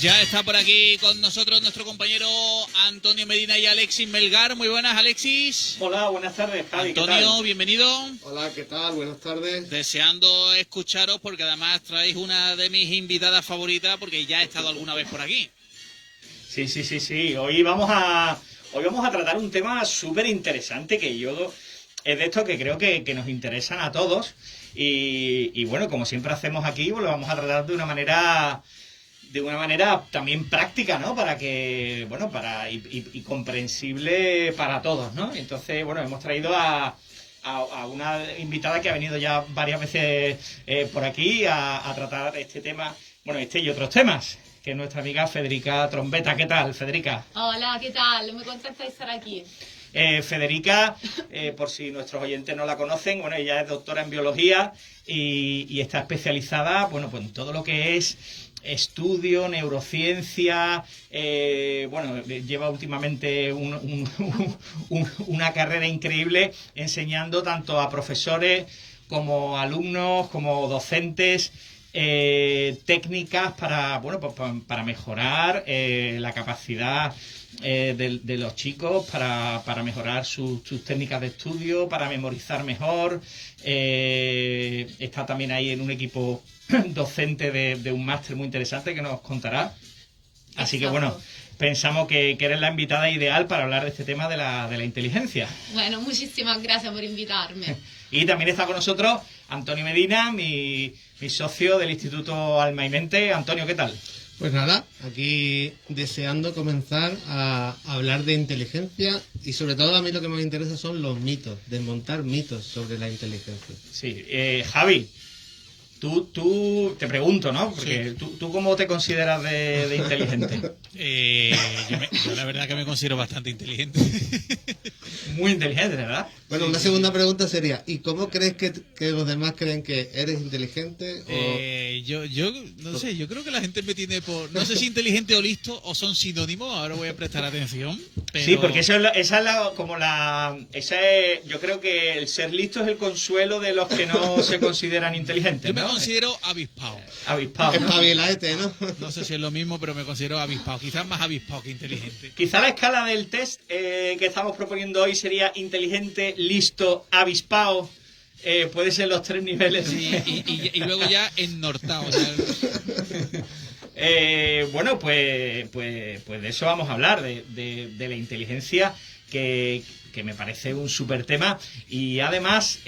Ya está por aquí con nosotros nuestro compañero Antonio Medina y Alexis Melgar. Muy buenas, Alexis. Hola, buenas tardes, Javi. Antonio, ¿qué tal? bienvenido. Hola, ¿qué tal? Buenas tardes. Deseando escucharos porque además traéis una de mis invitadas favoritas porque ya he estado alguna vez por aquí. Sí. Hoy vamos a tratar un tema súper interesante que es de estos que creo que nos interesan a todos. Y bueno, como siempre hacemos aquí, pues lo vamos a tratar de una manera también práctica, ¿no? Para que, bueno, y comprensible para todos, ¿no? Entonces, bueno, hemos traído a una invitada que ha venido ya varias veces por aquí a tratar este tema, bueno, este y otros temas, que es nuestra amiga Federica Trombeta. ¿Qué tal, Federica? Hola, ¿qué tal? Muy contenta de estar aquí. Federica, por si nuestros oyentes no la conocen, bueno, ella es doctora en biología y está especializada, bueno, pues en todo lo que es estudio, neurociencia, bueno, lleva últimamente una carrera increíble enseñando tanto a profesores como alumnos, como docentes, técnicas para, bueno, pues para mejorar la capacidad de los chicos, para mejorar sus técnicas de estudio, para memorizar mejor. Está también ahí en un equipo docente de un máster muy interesante que nos contará. Así que bueno, pensamos que eres la invitada ideal para hablar de este tema de la inteligencia. Bueno, muchísimas gracias por invitarme. Y también está con nosotros Antonio Medina, mi socio del Instituto Alma y Mente. Antonio, ¿qué tal? Pues nada, aquí deseando comenzar a hablar de inteligencia y sobre todo a mí lo que me interesa son los mitos, desmontar mitos sobre la inteligencia. Sí, Javi, tú te pregunto, ¿no? Porque Sí. ¿tú cómo te consideras de inteligente? Yo la verdad que me considero bastante inteligente. Muy inteligente, ¿verdad? Bueno, una segunda pregunta sería, ¿y cómo crees que los demás creen que eres inteligente? Yo no sé, yo creo que la gente me tiene por... No sé si inteligente o listo o son sinónimos, ahora voy a prestar atención. Pero... Sí, porque esa es, yo creo que el ser listo es el consuelo de los que no se consideran inteligentes, Yo me ¿no? considero avispado. Avispado, ¿no? Espabilaete, ¿no? No sé si es lo mismo, pero me considero avispado. Quizás más avispado que inteligente. Quizá la escala del test que estamos proponiendo hoy sería inteligente, listo, avispado. Puede ser los 3 niveles. Sí, y luego ya ennortado. O sea, bueno, pues de eso vamos a hablar, de la inteligencia, que me parece un súper tema. Y además,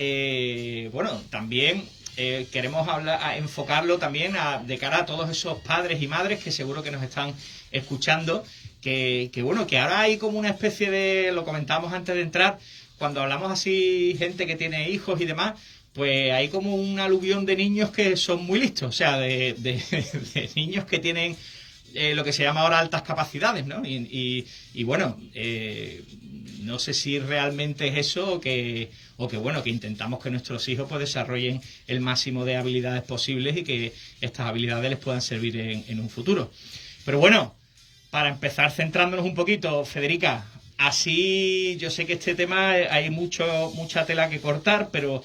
bueno, también queremos enfocarlo también de cara a todos esos padres y madres que seguro que nos están escuchando, que bueno, que ahora hay como una especie de, lo comentábamos antes de entrar, cuando hablamos así, gente que tiene hijos y demás, pues hay como un aluvión de niños que son muy listos, o sea, de niños que tienen lo que se llama ahora altas capacidades, ¿no? Y bueno, no sé si realmente es eso o que bueno, que intentamos que nuestros hijos pues desarrollen el máximo de habilidades posibles y que estas habilidades les puedan servir en un futuro. Pero bueno, para empezar centrándonos un poquito, Federica, así yo sé que este tema hay mucha tela que cortar, pero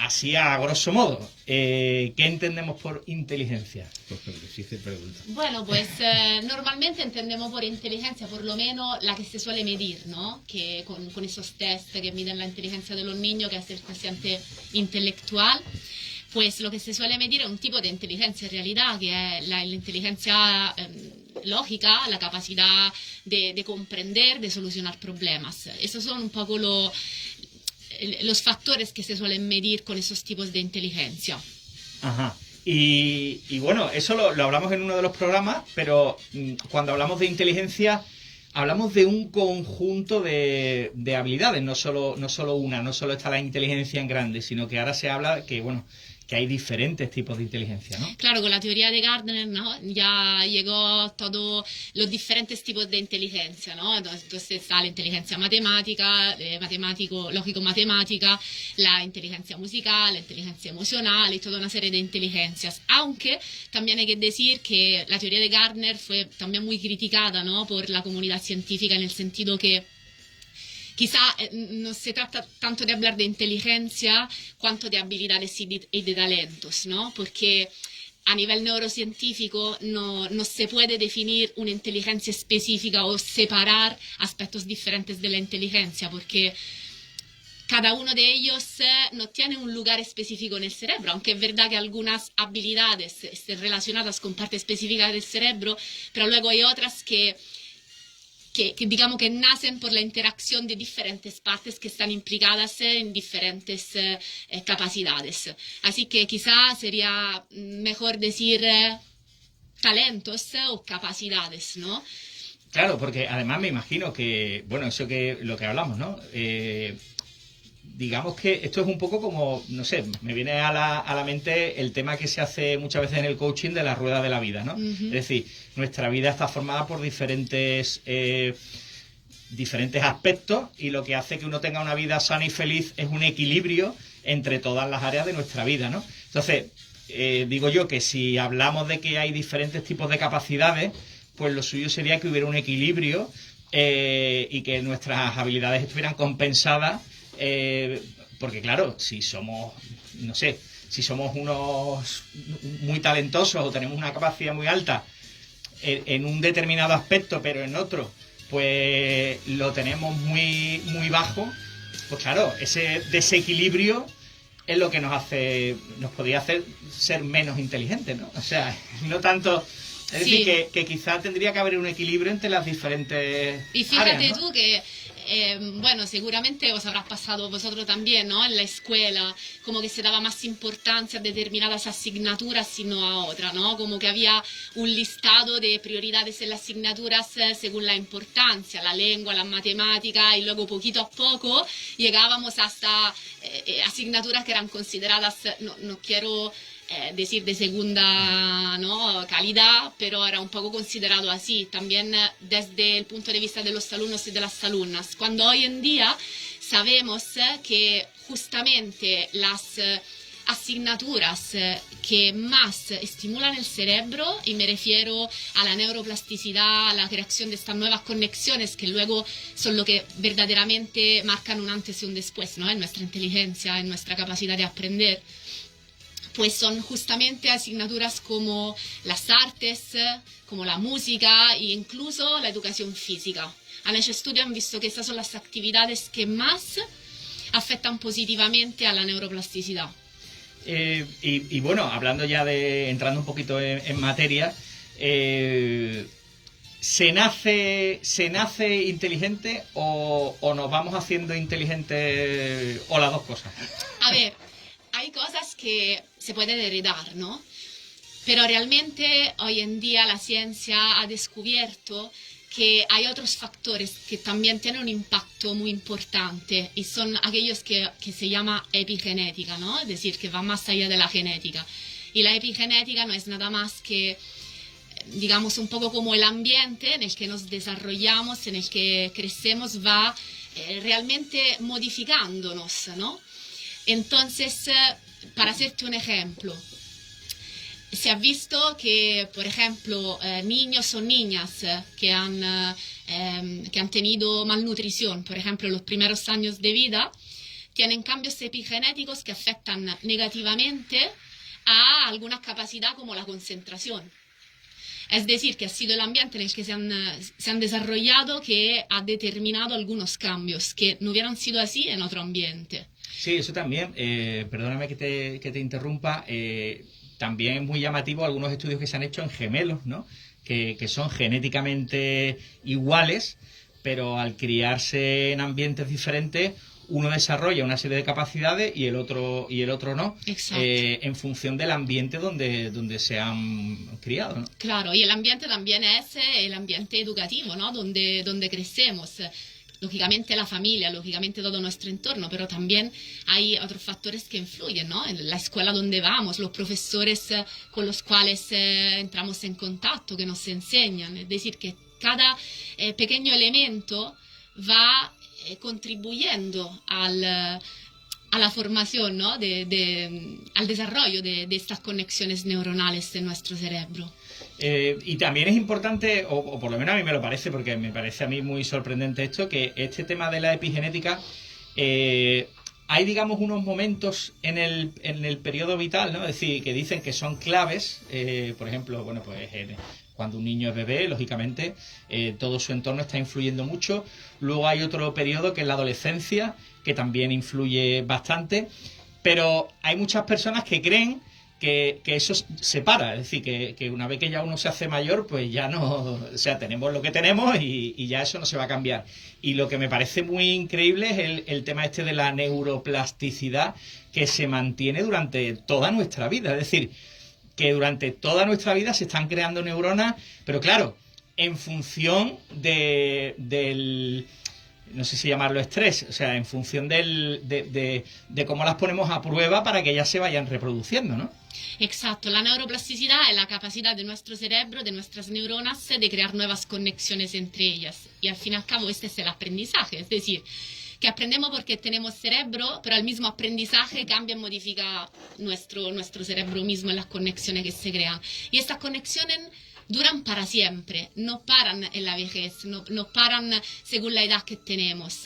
así a grosso modo, ¿qué entendemos por inteligencia? Pues difícil pregunta. Bueno, pues normalmente entendemos por inteligencia, por lo menos la que se suele medir, ¿no? Que con esos test que miden la inteligencia de los niños, que es el coeficiente intelectual, pues lo que se suele medir es un tipo de inteligencia en realidad, que es la inteligencia lógica, la capacidad de comprender, de solucionar problemas. Esos son un poco los factores que se suelen medir con esos tipos de inteligencia. Ajá. Y bueno, eso lo hablamos en uno de los programas, pero cuando hablamos de inteligencia, hablamos de un conjunto de habilidades, no solo una, no solo está la inteligencia en grande, sino que ahora se habla que, bueno, que hay diferentes tipos de inteligencia, ¿no? Claro, con la teoría de Gardner, ¿no? Ya llegó todos los diferentes tipos de inteligencia, ¿no? Entonces está la inteligencia matemática, lógico-matemática, la inteligencia musical, la inteligencia emocional y toda una serie de inteligencias. Aunque también hay que decir que la teoría de Gardner fue también muy criticada, ¿no? Por la comunidad científica en el sentido que quizá no se trata tanto de hablar de inteligencia cuanto de habilidades y de talentos, ¿no? Porque a nivel neurocientífico no se puede definir una inteligencia específica o separar aspectos diferentes de la inteligencia, porque cada uno de ellos no tiene un lugar específico en el cerebro, aunque es verdad que algunas habilidades estén relacionadas con partes específicas del cerebro, pero luego hay otras que digamos que nacen por la interacción de diferentes partes que están implicadas en diferentes capacidades. Así que quizá sería mejor decir talentos o capacidades, ¿no? Claro, porque además me imagino que, bueno, eso que lo que hablamos, ¿no? Digamos que esto es un poco como, no sé, me viene a la mente el tema que se hace muchas veces en el coaching de la rueda de la vida, ¿no? Es decir, nuestra vida está formada por diferentes aspectos, y lo que hace que uno tenga una vida sana y feliz es un equilibrio entre todas las áreas de nuestra vida, ¿no? Entonces, digo yo que si hablamos de que hay diferentes tipos de capacidades, pues lo suyo sería que hubiera un equilibrio y que nuestras habilidades estuvieran compensadas. Porque claro, si somos, no sé, si somos unos muy talentosos o tenemos una capacidad muy alta en un determinado aspecto, pero en otro pues lo tenemos muy, muy bajo, pues claro, ese desequilibrio es lo que nos podría hacer ser menos inteligentes, ¿no? O sea, no tanto... Es Sí. decir, que quizá tendría que haber un equilibrio entre las diferentes Y fíjate áreas, ¿no? tú que, bueno, seguramente os habrás pasado vosotros también, ¿no? En la escuela, como que se daba más importancia a determinadas asignaturas sino a otras, ¿no? Como que había un listado de prioridades en las asignaturas según la importancia, la lengua, la matemática, y luego poquito a poco llegábamos hasta asignaturas que eran consideradas, no quiero... decir de segunda, ¿no?, calidad, pero era un poco considerado así, también desde el punto de vista de los alumnos y de las alumnas. Cuando hoy en día sabemos que justamente las asignaturas que más estimulan el cerebro, y me refiero a la neuroplasticidad, a la creación de estas nuevas conexiones que luego son lo que verdaderamente marcan un antes y un después, ¿no?, en nuestra inteligencia, en nuestra capacidad de aprender, pues son justamente asignaturas como las artes, como la música e incluso la educación física. Han hecho estudios, han visto que estas son las actividades que más afectan positivamente a la neuroplasticidad. Y bueno, hablando ya entrando un poquito en materia, ¿se nace inteligente o nos vamos haciendo inteligentes, o las dos cosas? A ver, hay cosas que se pueden heredar, ¿no? Pero realmente hoy en día la ciencia ha descubierto que hay otros factores que también tienen un impacto muy importante, y son aquellos que se llama epigenética, ¿no? Es decir, que va más allá de la genética. Y la epigenética no es nada más que, digamos, un poco como el ambiente en el que nos desarrollamos, en el que crecemos, va realmente modificándonos, ¿no? Entonces, para hacerte un ejemplo, se ha visto que, por ejemplo, niños o niñas que han tenido malnutrición, por ejemplo, los primeros años de vida, tienen cambios epigenéticos que afectan negativamente a alguna capacidad como la concentración. Es decir, que ha sido el ambiente en el que se han desarrollado que ha determinado algunos cambios que no hubieran sido así en otro ambiente. Sí, eso también, perdóname que te interrumpa, también es muy llamativo algunos estudios que se han hecho en gemelos, ¿no? Que son genéticamente iguales, pero al criarse en ambientes diferentes, uno desarrolla una serie de capacidades y el otro no. Exacto. En función del ambiente donde se han criado, ¿no? Claro, y el ambiente también es el ambiente educativo, ¿no? Donde crecemos. Lógicamente la familia, lógicamente todo nuestro entorno, pero también hay otros factores que influyen, ¿no? En la escuela donde vamos, los profesores con los cuales entramos en contacto, que nos enseñan. Es decir, que cada pequeño elemento va contribuyendo a la formación, ¿no? al desarrollo de estas conexiones neuronales en nuestro cerebro. Y también es importante, o por lo menos a mí me lo parece, porque me parece a mí muy sorprendente esto, que este tema de la epigenética, hay, digamos, unos momentos en el periodo vital, ¿no? Es decir, que dicen que son claves, por ejemplo, bueno, pues cuando un niño es bebé, lógicamente, todo su entorno está influyendo mucho. Luego hay otro periodo que es la adolescencia, que también influye bastante, pero hay muchas personas que creen que eso se para, es decir, que una vez que ya uno se hace mayor, pues ya no, o sea, tenemos lo que tenemos y ya eso no se va a cambiar. Y lo que me parece muy increíble es el tema este de la neuroplasticidad que se mantiene durante toda nuestra vida, es decir, que durante toda nuestra vida se están creando neuronas, pero claro, en función del no sé si llamarlo estrés, o sea, en función de cómo las ponemos a prueba para que ellas se vayan reproduciendo, ¿no? Exacto, la neuroplasticidad es la capacidad de nuestro cerebro, de nuestras neuronas, de crear nuevas conexiones entre ellas. Y al fin y al cabo este es el aprendizaje, es decir, que aprendemos porque tenemos cerebro, pero el mismo aprendizaje cambia y modifica nuestro cerebro mismo en las conexiones que se crean. Y estas conexiones duran para siempre, no paran en la vejez, no paran según la edad que tenemos.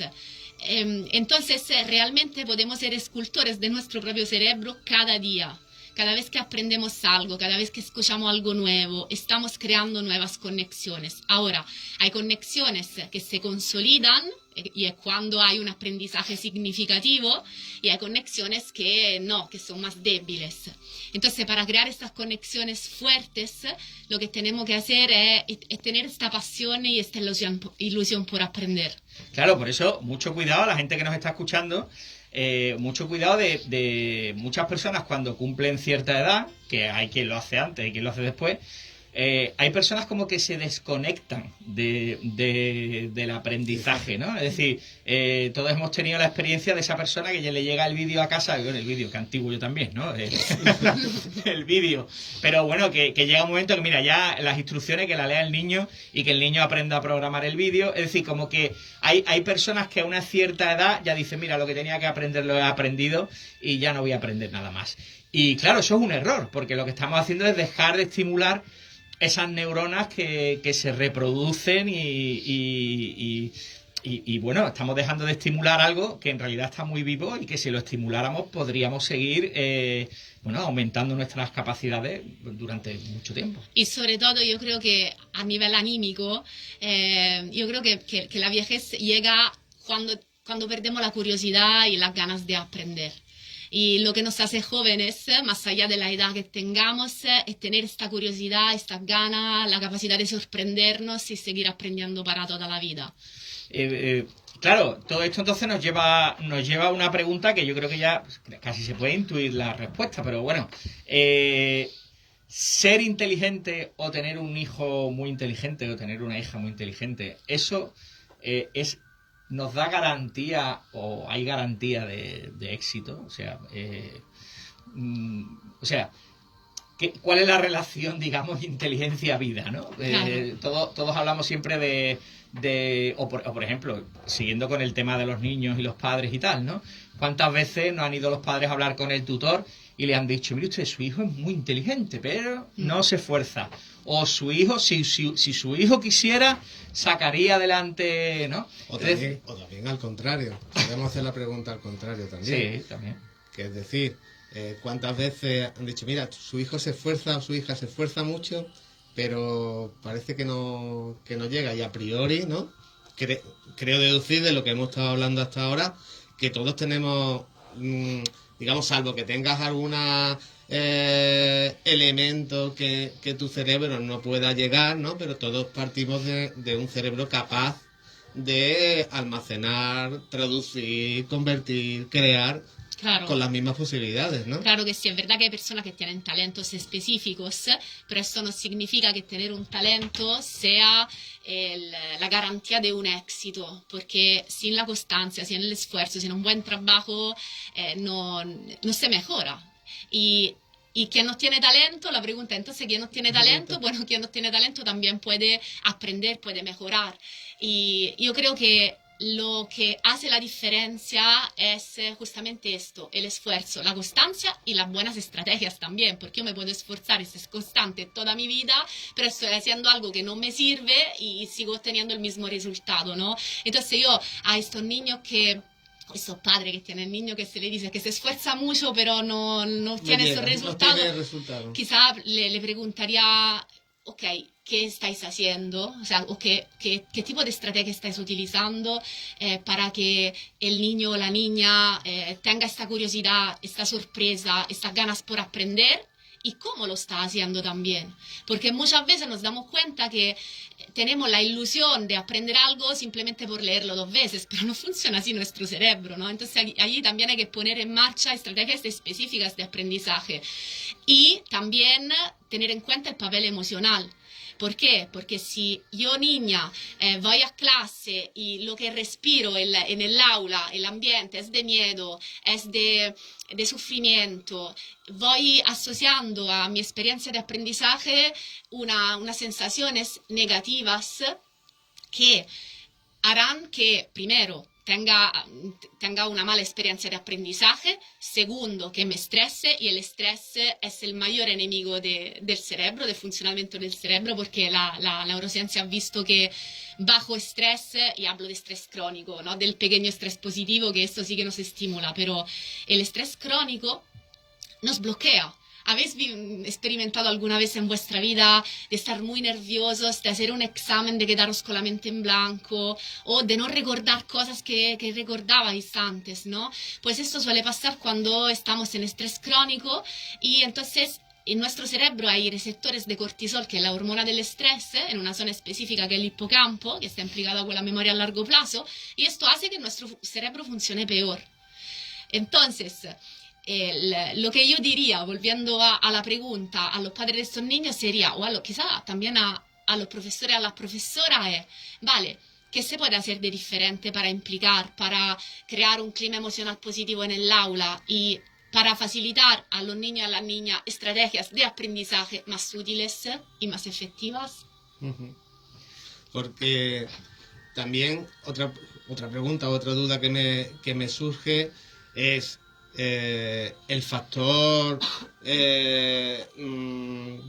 Entonces, realmente podemos ser escultores de nuestro propio cerebro cada día. Cada vez que aprendemos algo, cada vez que escuchamos algo nuevo, estamos creando nuevas conexiones. Ahora, hay conexiones que se consolidan y es cuando hay un aprendizaje significativo, y hay conexiones que no, que son más débiles. Entonces, para crear estas conexiones fuertes, lo que tenemos que hacer es tener esta pasión y esta ilusión por aprender. Claro, por eso, mucho cuidado a la gente que nos está escuchando. Mucho cuidado de muchas personas cuando cumplen cierta edad, que hay quien lo hace antes y quien lo hace después. Hay personas como que se desconectan del aprendizaje, ¿no? Es decir, todos hemos tenido la experiencia de esa persona que ya le llega el vídeo a casa, bueno, el vídeo, que antiguo yo también, ¿no? El vídeo. Pero bueno, que llega un momento que, mira, ya las instrucciones que la lea el niño y que el niño aprenda a programar el vídeo. Es decir, como que hay personas que a una cierta edad ya dicen, mira, lo que tenía que aprender lo he aprendido y ya no voy a aprender nada más. Y claro, eso es un error, porque lo que estamos haciendo es dejar de estimular esas neuronas que se reproducen y bueno, estamos dejando de estimular algo que en realidad está muy vivo y que si lo estimuláramos podríamos seguir aumentando nuestras capacidades durante mucho tiempo. Y sobre todo yo creo que a nivel anímico, yo creo que la vejez llega cuando perdemos la curiosidad y las ganas de aprender. Y lo que nos hace jóvenes, más allá de la edad que tengamos, es tener esta curiosidad, estas ganas, la capacidad de sorprendernos y seguir aprendiendo para toda la vida. Claro, todo esto entonces nos lleva a una pregunta que yo creo que ya casi se puede intuir la respuesta, pero bueno, ser inteligente o tener un hijo muy inteligente o tener una hija muy inteligente, eso ¿nos da garantía o hay garantía de éxito? ¿Cuál es la relación, digamos, inteligencia-vida, ¿no? Claro. Todos hablamos siempre por ejemplo, siguiendo con el tema de los niños y los padres y tal, ¿no? ¿Cuántas veces no han ido los padres a hablar con el tutor y le han dicho, mire usted, su hijo es muy inteligente, pero no se esfuerza? O su hijo, si su hijo quisiera, sacaría adelante, ¿no? O también al contrario. Podemos hacer la pregunta al contrario también. Sí, también. Que es decir, ¿cuántas veces han dicho, mira, su hijo se esfuerza o su hija se esfuerza mucho, pero parece que no llega? Y a priori, ¿no? Creo deducir de lo que hemos estado hablando hasta ahora, que todos tenemos, digamos, salvo que tengas alguna elemento que tu cerebro no pueda llegar, ¿no? Pero todos partimos de un cerebro capaz de almacenar, traducir, convertir, crear. Claro. Con las mismas posibilidades, ¿no? Claro que sí, es verdad que hay personas que tienen talentos específicos, pero esto no significa que tener un talento sea la garantía de un éxito, porque sin la constancia, sin el esfuerzo, sin un buen trabajo, no se mejora. Y quien no tiene talento, la pregunta entonces, ¿quién no tiene talento? Bueno, quien no tiene talento también puede aprender, puede mejorar. Y yo creo que lo que hace la diferencia es justamente esto, el esfuerzo, la constancia y las buenas estrategias también, porque yo me puedo esforzar y ser constante toda mi vida, pero estoy haciendo algo que no me sirve y sigo teniendo el mismo resultado, ¿no? Entonces yo a estos niños estos padres que tienen niños que se le dice que se esfuerza mucho pero no tiene esos resultados, tiene resultados. Quizá le preguntaría, ok, ¿qué estáis haciendo? O sea, ¿qué tipo de estrategia estáis utilizando para que el niño o la niña tenga esta curiosidad, esta sorpresa, estas ganas por aprender? ¿Y cómo lo está haciendo también? Porque muchas veces nos damos cuenta que tenemos la ilusión de aprender algo simplemente por leerlo 2 veces, pero no funciona así nuestro cerebro, ¿no? Entonces allí también hay que poner en marcha estrategias específicas de aprendizaje y también tener en cuenta el papel emocional. ¿Por qué? Porque si yo, niña, voy a clase y lo que respiro en el aula, el ambiente es de miedo, es de sufrimiento, voy asociando a mi experiencia de aprendizaje unas sensaciones negativas que harán que, primero, tenga una mala experiencia de aprendizaje, segundo, que me estrese, y el estrés es el mayor enemigo del cerebro, del funcionamiento del cerebro, porque la neurociencia ha visto que bajo estrés, y hablo de estrés crónico, ¿no? Del pequeño estrés positivo, que esto sí que nos estimula, pero el estrés crónico nos bloquea. ¿Habéis experimentado alguna vez en vuestra vida de estar muy nerviosos, de hacer un examen, de quedaros con la mente en blanco o de no recordar cosas que recordabais antes, ¿no? Pues esto suele pasar cuando estamos en estrés crónico y entonces en nuestro cerebro hay receptores de cortisol, que es la hormona del estrés, en una zona específica que es el hipocampo, que está implicada con la memoria a largo plazo, y esto hace que nuestro cerebro funcione peor. Entonces, lo que yo diría, volviendo a la pregunta a los padres de estos niños, sería, o quizá también a los profesores, a las profesoras, es, vale, ¿qué se puede hacer de diferente para implicar, para crear un clima emocional positivo en el aula y para facilitar a los niños y a las niñas estrategias de aprendizaje más útiles y más efectivas? Porque también otra pregunta, otra duda que me surge es el factor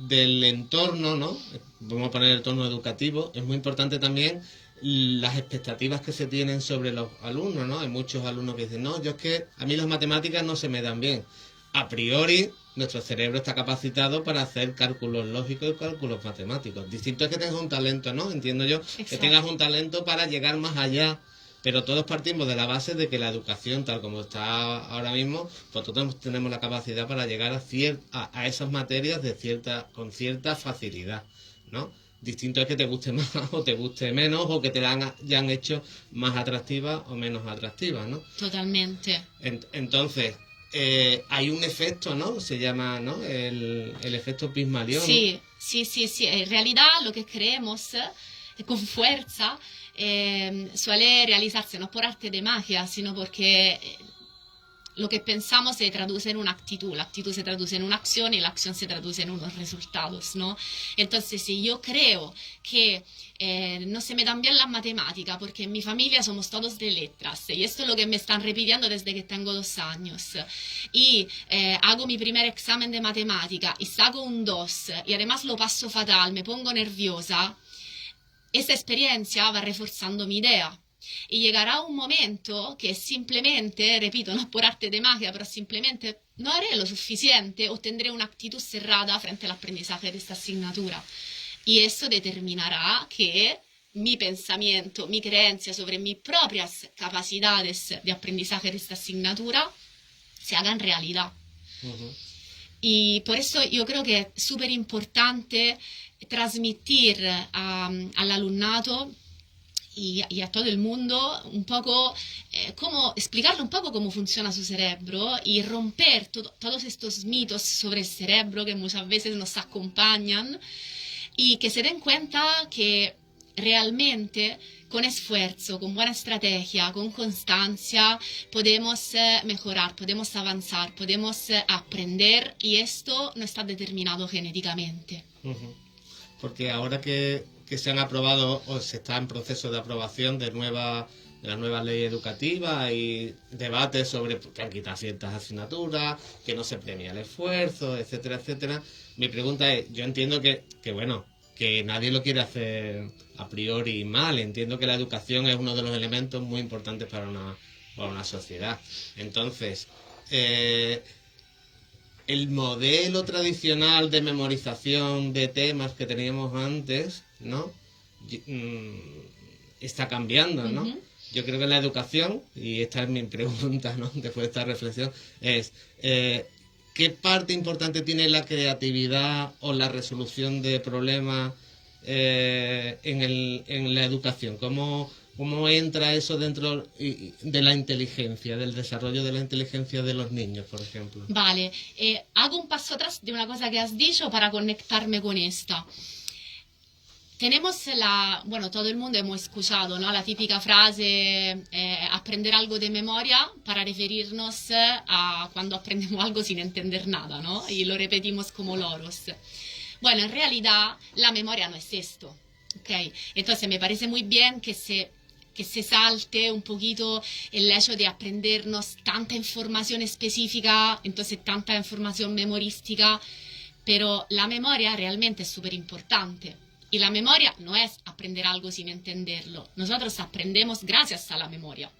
del entorno, ¿no? Vamos a poner el entorno educativo. Es muy importante también las expectativas que se tienen sobre los alumnos, ¿no? Hay muchos alumnos que dicen, no, yo es que a mí las matemáticas no se me dan bien. A priori, nuestro cerebro está capacitado para hacer cálculos lógicos y cálculos matemáticos. Distinto es que tengas un talento, ¿no? Entiendo yo, Exacto. que tengas un talento para llegar más allá. Pero todos partimos de la base de que la educación, tal como está ahora mismo, pues todos tenemos la capacidad para llegar a esas materias con cierta facilidad, ¿no? Distinto es que te guste más o te guste menos, o que te la hayan hecho más atractiva o menos atractiva, ¿no? Totalmente. Entonces, hay un efecto, ¿no? Se llama, ¿no? El efecto Pigmalión. Sí. En realidad lo que creemos con fuerza suele realizarse no por arte de magia, sino porque lo que pensamos se traduce en una actitud, la actitud se traduce en una acción y la acción se traduce en unos resultados, ¿no? Entonces, si yo creo que no se me dan bien las matemáticas porque en mi familia somos todos de letras y esto es lo que me están repitiendo desde que tengo 2 años y hago mi primer examen de matemática y saco un 2 y además lo paso fatal, me pongo nerviosa, esta experiencia va reforzando mi idea. Y llegará un momento que simplemente, repito, no por arte de magia, pero simplemente no haré lo suficiente o tendré una actitud cerrada frente al aprendizaje de esta asignatura. Y eso determinará que mi pensamiento, mi creencia sobre mis propias capacidades de aprendizaje de esta asignatura se hagan realidad. Y por eso yo creo que es súper importante transmitir al alumnado y a todo el mundo un poco, explicarle un poco cómo funciona su cerebro y romper todos estos mitos sobre el cerebro que muchas veces nos acompañan y que se den cuenta que realmente con esfuerzo, con buena estrategia, con constancia podemos mejorar, podemos avanzar, podemos aprender y esto no está determinado genéticamente. Porque ahora que se han aprobado o se está en proceso de aprobación de la nueva ley educativa hay debates sobre que han quitado ciertas asignaturas, que no se premia el esfuerzo, etcétera, etcétera. Mi pregunta es, yo entiendo que bueno, que nadie lo quiere hacer a priori mal. Entiendo que la educación es uno de los elementos muy importantes para una sociedad. Entonces, el modelo tradicional de memorización de temas que teníamos antes, ¿no? Está cambiando, ¿no? Ujú. Yo creo que la educación, y esta es mi pregunta, ¿no? Después de esta reflexión, es ¿qué parte importante tiene la creatividad o la resolución de problemas en la educación? ¿Cómo entra eso dentro de la inteligencia, del desarrollo de la inteligencia de los niños, por ejemplo? Vale, hago un paso atrás de una cosa que has dicho para conectarme con esta. Tenemos bueno, todo el mundo hemos escuchado, ¿no? La típica frase, aprender algo de memoria para referirnos a cuando aprendemos algo sin entender nada, ¿no? Y lo repetimos como loros. Bueno, en realidad la memoria no es esto, ¿ok? Entonces me parece muy bien que se salte un poquito el hecho de aprendernos tanta información específica, entonces tanta información memorística, pero la memoria realmente es súper importante. Y la memoria no es aprender algo sin entenderlo. Nosotros aprendemos gracias a la memoria.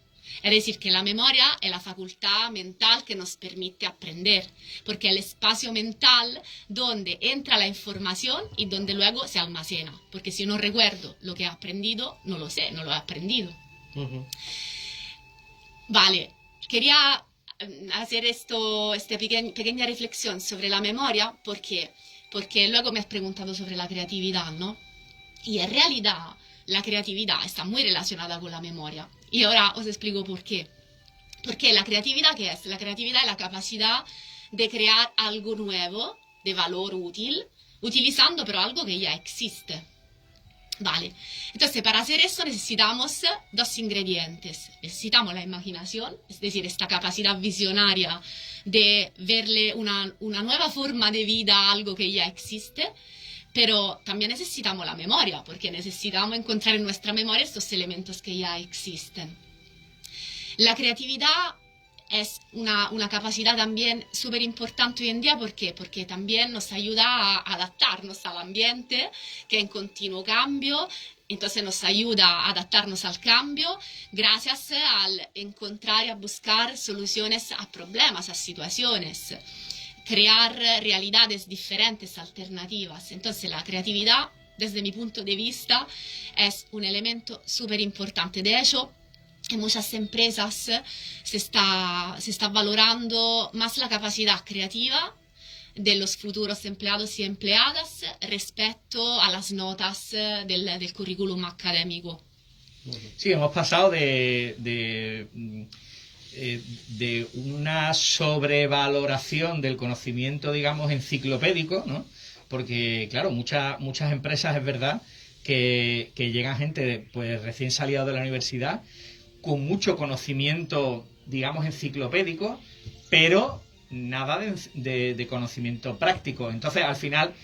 Es decir, que la memoria es la facultad mental que nos permite aprender, porque es el espacio mental donde entra la información y donde luego se almacena. Porque si no recuerdo lo que he aprendido, no lo sé, no lo he aprendido. Uh-huh. Vale, quería hacer esta pequeña reflexión sobre la memoria porque luego me has preguntado sobre la creatividad, ¿no? Y en realidad la creatividad está muy relacionada con la memoria. Y ahora os explico por qué. Porque la creatividad, ¿qué es? La creatividad es la capacidad de crear algo nuevo, de valor útil, utilizando pero algo que ya existe. Vale, entonces para hacer eso necesitamos dos ingredientes. Necesitamos la imaginación, es decir, esta capacidad visionaria de verle una nueva forma de vida a algo que ya existe, pero también necesitamos la memoria, porque necesitamos encontrar en nuestra memoria estos elementos que ya existen. La creatividad es una capacidad también súper importante hoy en día. ¿Por qué? Porque también nos ayuda a adaptarnos al ambiente que es en continuo cambio. Entonces nos ayuda a adaptarnos al cambio gracias al encontrar y a buscar soluciones a problemas, a situaciones, crear realidades diferentes, alternativas. Entonces la creatividad, desde mi punto de vista, es un elemento súper importante. De hecho, en muchas empresas se está valorando más la capacidad creativa de los futuros empleados y empleadas respecto a las notas del currículum académico. Sí, hemos pasado de una sobrevaloración del conocimiento, digamos, enciclopédico, ¿no? Porque, claro, muchas empresas es verdad que llegan gente pues recién salida de la universidad con mucho conocimiento, digamos, enciclopédico, pero nada de conocimiento práctico. Entonces, al final,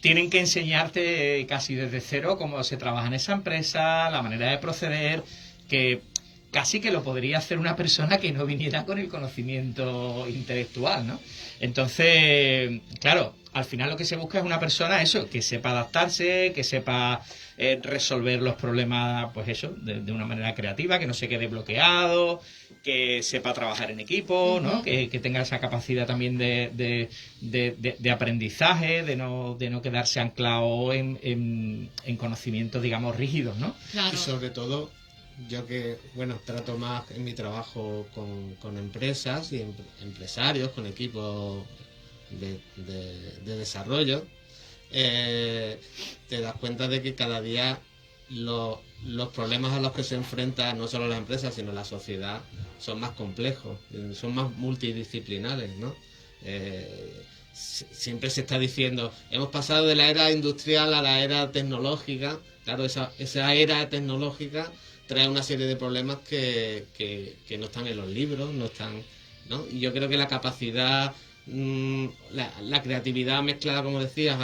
tienen que enseñarte casi desde cero cómo se trabaja en esa empresa, la manera de proceder, que casi que lo podría hacer una persona que no viniera con el conocimiento intelectual, ¿no? Entonces, claro, al final lo que se busca es una persona, eso, que sepa adaptarse, que sepa resolver los problemas, pues eso, de una manera creativa, que no se quede bloqueado, que sepa trabajar en equipo, ¿no? Que tenga esa capacidad también de aprendizaje, de no quedarse anclado en conocimientos, digamos, rígidos, ¿no? Claro. Y sobre todo, yo que, bueno, trato más en mi trabajo con empresas y empresarios, con equipos de desarrollo, te das cuenta de que cada día los problemas a los que se enfrentan no solo las empresas, sino la sociedad son más complejos, son más multidisciplinares, ¿no? Siempre se está diciendo, hemos pasado de la era industrial a la era tecnológica. Claro, esa era tecnológica trae una serie de problemas que no están en los libros, no están, ¿no? Y yo creo que la capacidad, la creatividad mezclada, como decías,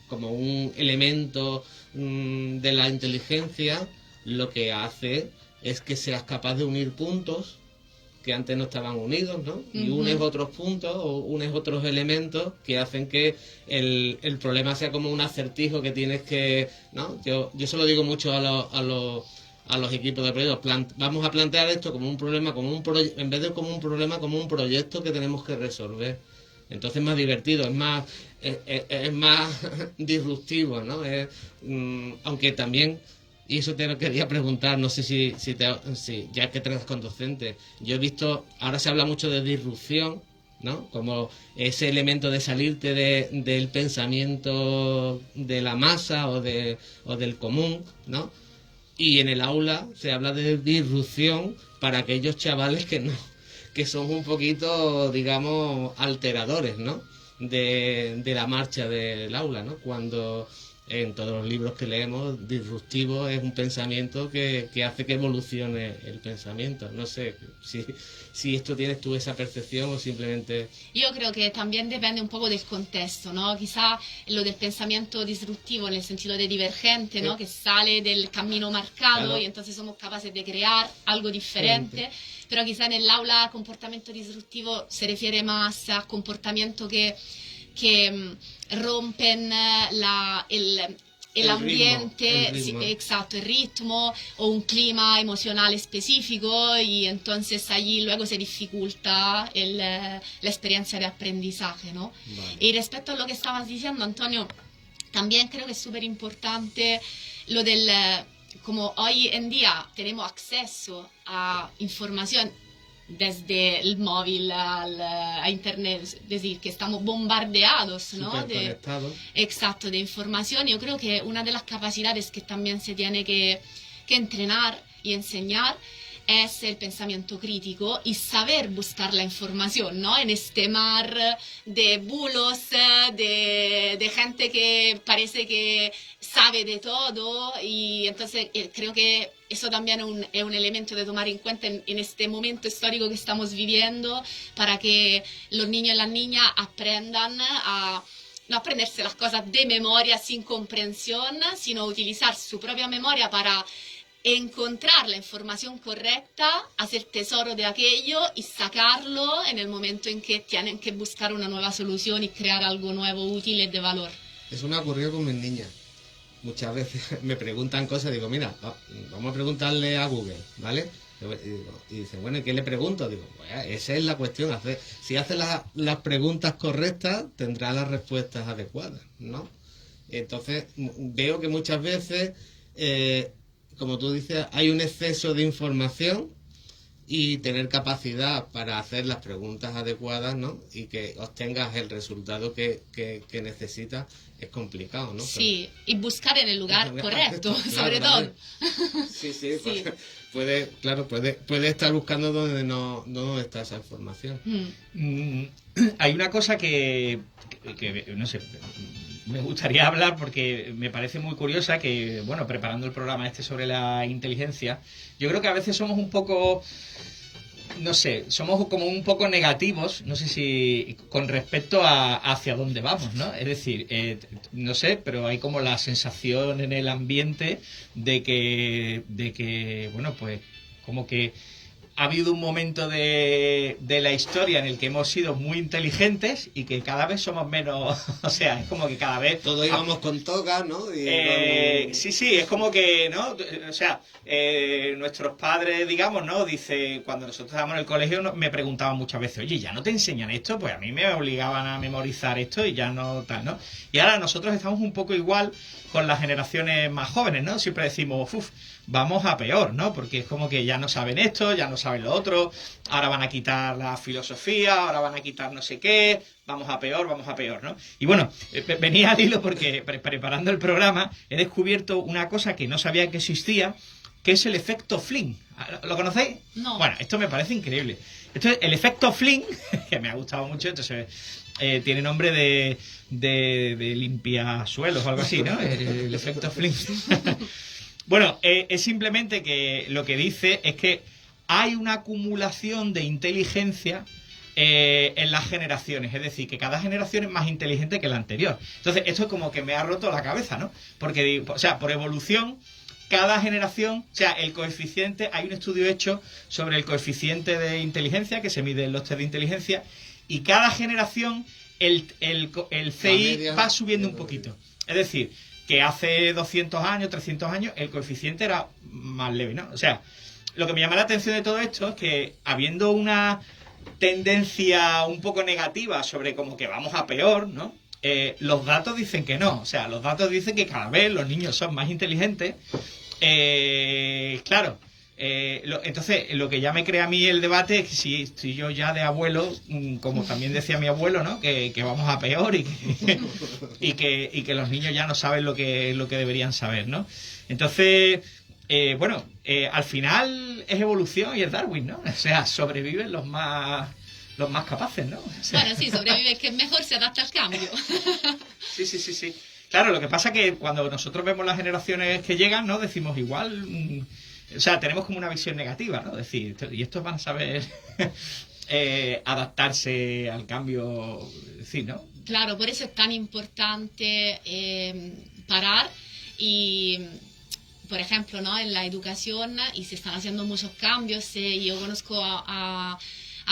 como un elemento de la inteligencia, lo que hace es que seas capaz de unir puntos que antes no estaban unidos, ¿no? Y Ujú. unes otros puntos o unes otros elementos que hacen que el problema sea como un acertijo que tienes que, ¿no? Yo se lo digo mucho a los equipos de proyectos. Vamos a plantear esto como un problema, en vez de como un problema, como un proyecto que tenemos que resolver. Entonces es más divertido, es más disruptivo, ¿no? Aunque también, y eso te lo quería preguntar, no sé si ya que tratas con docentes, yo he visto, ahora se habla mucho de disrupción, ¿no? Como ese elemento de salirte del pensamiento de la masa o del común, ¿no? Y en el aula se habla de disrupción para aquellos chavales que son un poquito, digamos, alteradores, ¿no? De la marcha del aula, ¿no? Cuando en todos los libros que leemos, disruptivo es un pensamiento que hace que evolucione el pensamiento. No sé si esto tienes tú esa percepción o simplemente... Yo creo que también depende un poco del contexto, ¿no? Quizá lo del pensamiento disruptivo en el sentido de divergente, ¿no? Que sale del camino marcado, Claro. y entonces somos capaces de crear algo diferente. Pero quizá en el aula comportamiento disruptivo se refiere más a comportamiento que rompen el ambiente, el ritmo. sí, exacto, el ritmo o un clima emocional específico, y entonces allí luego se dificulta la experiencia de aprendizaje, ¿no? Vale. Y respecto a lo que estabas diciendo, Antonio, también creo que es súper importante lo del, como hoy en día tenemos acceso a información desde el móvil a internet, es decir, que estamos bombardeados, ¿no? Superconectados. Exacto, de información. Yo creo que una de las capacidades que también se tiene que entrenar y enseñar es el pensamiento crítico y saber buscar la información, ¿no? En este mar de bulos, de gente que parece que sabe de todo, y entonces creo que eso también es un elemento de tomar en cuenta en este momento histórico que estamos viviendo, para que los niños y las niñas aprendan a no aprenderse las cosas de memoria sin comprensión, sino utilizar su propia memoria para encontrar la información correcta, hacer tesoro de aquello y sacarlo en el momento en que tienen que buscar una nueva solución y crear algo nuevo, útil y de valor. Eso me ha ocurrido con mis niñas. Muchas veces me preguntan cosas, digo, mira, vamos a preguntarle a Google, ¿vale? Y dicen, bueno, ¿y qué le pregunto? Digo, pues esa es la cuestión. Si hace las preguntas correctas, tendrá las respuestas adecuadas, ¿no? Entonces, veo que muchas veces, como tú dices, hay un exceso de información, y tener capacidad para hacer las preguntas adecuadas, ¿no? Y que obtengas el resultado que necesitas es complicado, ¿no? Sí, y buscar en el lugar correcto, Claro, sobre también. todo. Sí, Sí. puede estar buscando donde no está esa información. Hay una cosa que no sé, me gustaría hablar porque me parece muy curiosa, que, bueno, preparando el programa este sobre la inteligencia, yo creo que a veces somos un poco, no sé, somos como un poco negativos, no sé si con respecto a hacia dónde vamos, ¿no? Es decir, no sé, pero hay como la sensación en el ambiente de que bueno, pues como que ha habido un momento de la historia en el que hemos sido muy inteligentes y que cada vez somos menos, o sea, es como que cada vez... Todos íbamos con toga, ¿no? Y Sí, es como que, ¿no? O sea, nuestros padres, digamos, ¿no? Dice, cuando nosotros estábamos en el colegio me preguntaban muchas veces, oye, ¿ya no te enseñan esto? Pues a mí me obligaban a memorizar esto y ya no tal, ¿no? Y ahora nosotros estamos un poco igual con las generaciones más jóvenes, ¿no? Siempre decimos, vamos a peor, ¿no? Porque es como que ya no saben esto, ya no saben lo otro, ahora van a quitar la filosofía, ahora van a quitar no sé qué, vamos a peor, ¿no? Y bueno, venía al hilo porque preparando el programa he descubierto una cosa que no sabía que existía, que es el efecto Flynn. ¿Lo conocéis? No. Bueno, esto me parece increíble. Esto es el efecto Flynn, que me ha gustado mucho, entonces tiene nombre de limpiasuelos o algo así, ¿no? El efecto Flynn. Bueno, es simplemente que lo que dice es que hay una acumulación de inteligencia en las generaciones, es decir, que cada generación es más inteligente que la anterior. Entonces, esto es como que me ha roto la cabeza, ¿no? Porque, o sea, por evolución, cada generación, o sea, el coeficiente, hay un estudio hecho sobre el coeficiente de inteligencia que se mide en los test de inteligencia, y cada generación el CI va subiendo un poquito. Es decir, que hace 200 años, 300 años, el coeficiente era más leve, ¿no? O sea, lo que me llama la atención de todo esto es que, habiendo una tendencia un poco negativa sobre como que vamos a peor, ¿no? Los datos dicen que no. O sea, los datos dicen que cada vez los niños son más inteligentes. Claro. Entonces, lo que ya me crea a mí el debate es que si estoy yo ya de abuelo, como también decía mi abuelo, ¿no? Que vamos a peor y que los niños ya no saben lo que deberían saber, ¿no? Entonces, bueno, al final es evolución y es Darwin, ¿no? O sea, sobreviven los más capaces, ¿no? O sea, Bueno, sí, sobrevive el que mejor se adapta al cambio. Sí. Claro, lo que pasa es que cuando nosotros vemos las generaciones que llegan, ¿no? Decimos igual... o sea, tenemos como una visión negativa, ¿no? Es decir, y estos van a saber adaptarse al cambio, es decir, ¿no? Claro, por eso es tan importante parar y, por ejemplo, ¿no? En la educación y se están haciendo muchos cambios. Yo conozco a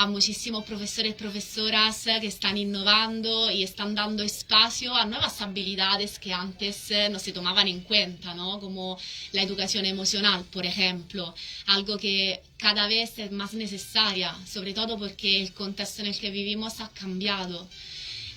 muchísimos profesores y profesoras que están innovando y están dando espacio a nuevas habilidades que antes no se tomaban en cuenta, ¿no? Como la educación emocional, por ejemplo, algo que cada vez es más necesaria, sobre todo porque el contexto en el que vivimos ha cambiado.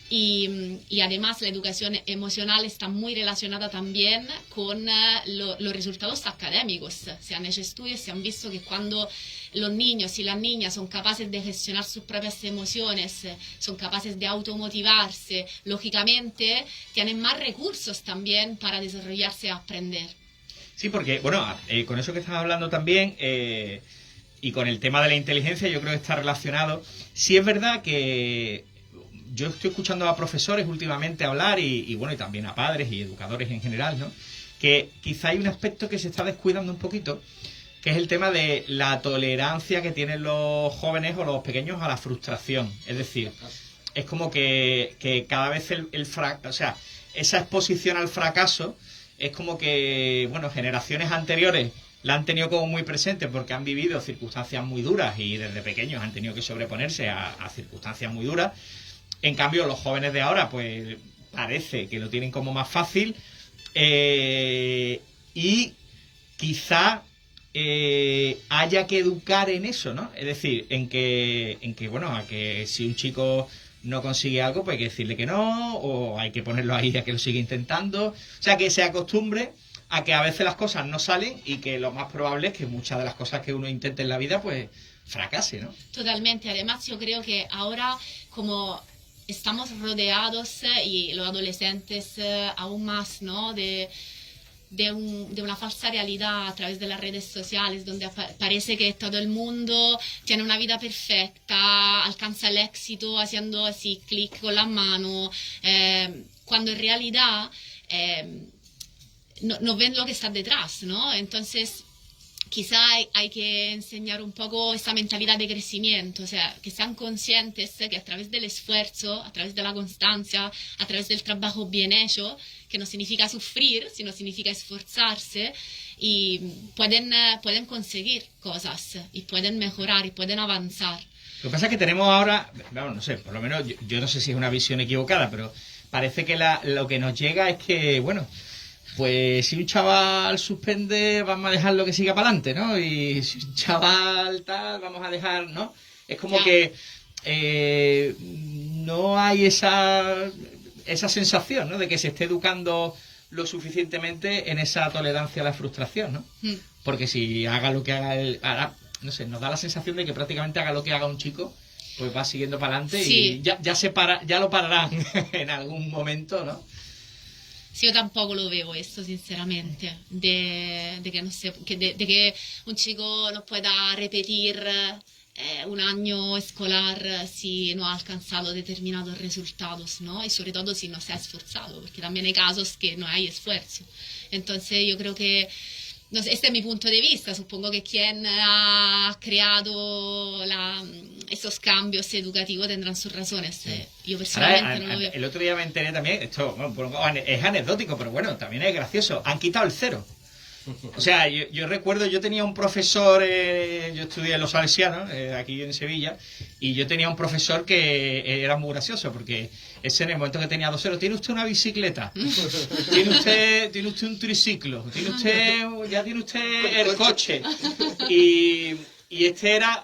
Y además la educación emocional está muy relacionada también con los resultados académicos. Se han hecho estudios, se han visto que cuando los niños y las niñas son capaces de gestionar sus propias emociones, son capaces de automotivarse, lógicamente tienen más recursos también para desarrollarse y aprender. Sí, porque, bueno, con eso que estás hablando también, y con el tema de la inteligencia, yo creo que está relacionado. Sí es verdad que yo estoy escuchando a profesores últimamente hablar y bueno, y también a padres y educadores en general, ¿no? Que quizá hay un aspecto que se está descuidando un poquito, que es el tema de la tolerancia que tienen los jóvenes o los pequeños a la frustración. Es decir, es como que cada vez o sea, esa exposición al fracaso es como que, bueno, generaciones anteriores la han tenido como muy presente porque han vivido circunstancias muy duras y desde pequeños han tenido que sobreponerse a circunstancias muy duras. En cambio, los jóvenes de ahora, pues parece que lo tienen como más fácil, y quizá haya que educar en eso, ¿no? Es decir, en que bueno, a que si un chico no consigue algo, pues hay que decirle que no, o hay que ponerlo ahí a que lo siga intentando. O sea, que se acostumbre a que a veces las cosas no salen y que lo más probable es que muchas de las cosas que uno intente en la vida, pues fracase, ¿no? Totalmente. Además, yo creo que ahora, como estamos rodeados y los adolescentes aún más, ¿no? De una falsa realidad a través de las redes sociales, donde parece que todo el mundo tiene una vida perfecta, alcanza el éxito haciendo así clic con la mano, cuando en realidad no ven lo que está detrás, ¿no? Entonces, quizá hay que enseñar un poco esa mentalidad de crecimiento, o sea, que sean conscientes que a través del esfuerzo, a través de la constancia, a través del trabajo bien hecho, que no significa sufrir, sino significa esforzarse, y pueden conseguir cosas, y pueden mejorar, y pueden avanzar. Lo que pasa es que tenemos ahora, no sé, por lo menos yo no sé si es una visión equivocada, pero parece que lo que nos llega es que, bueno, pues si un chaval suspende, vamos a dejarlo que siga para adelante, ¿no? Y si un chaval tal, vamos a dejar, ¿no? Es como que no hay esa sensación, ¿no? De que se esté educando lo suficientemente en esa tolerancia a la frustración, ¿no? Porque si haga lo que haga no sé, nos da la sensación de que prácticamente haga lo que haga un chico, pues va siguiendo para adelante, sí. Y ya lo pararán en algún momento, ¿no? Sí, yo tampoco lo veo esto, sinceramente, de que, no sé, de que un chico no pueda repetir un año escolar si no ha alcanzado determinados resultados, ¿no? Y sobre todo si no se ha esforzado, porque también hay casos que no hay esfuerzo. Entonces yo creo que, no sé, este es mi punto de vista. Supongo que quien ha creado esos cambios educativos tendrán sus razones. Yo personalmente no lo veo. El otro día me enteré también, esto bueno, es anecdótico, pero bueno, también es gracioso. Han quitado el 0. O sea, yo recuerdo, yo tenía un profesor, yo estudié en los Salesianos, aquí en Sevilla, y yo tenía un profesor que era muy gracioso, porque ese en el momento que tenía 2 ceros, ¿tiene usted una bicicleta? ¿Tiene usted un triciclo? ¿Ya tiene usted el coche? Y este era,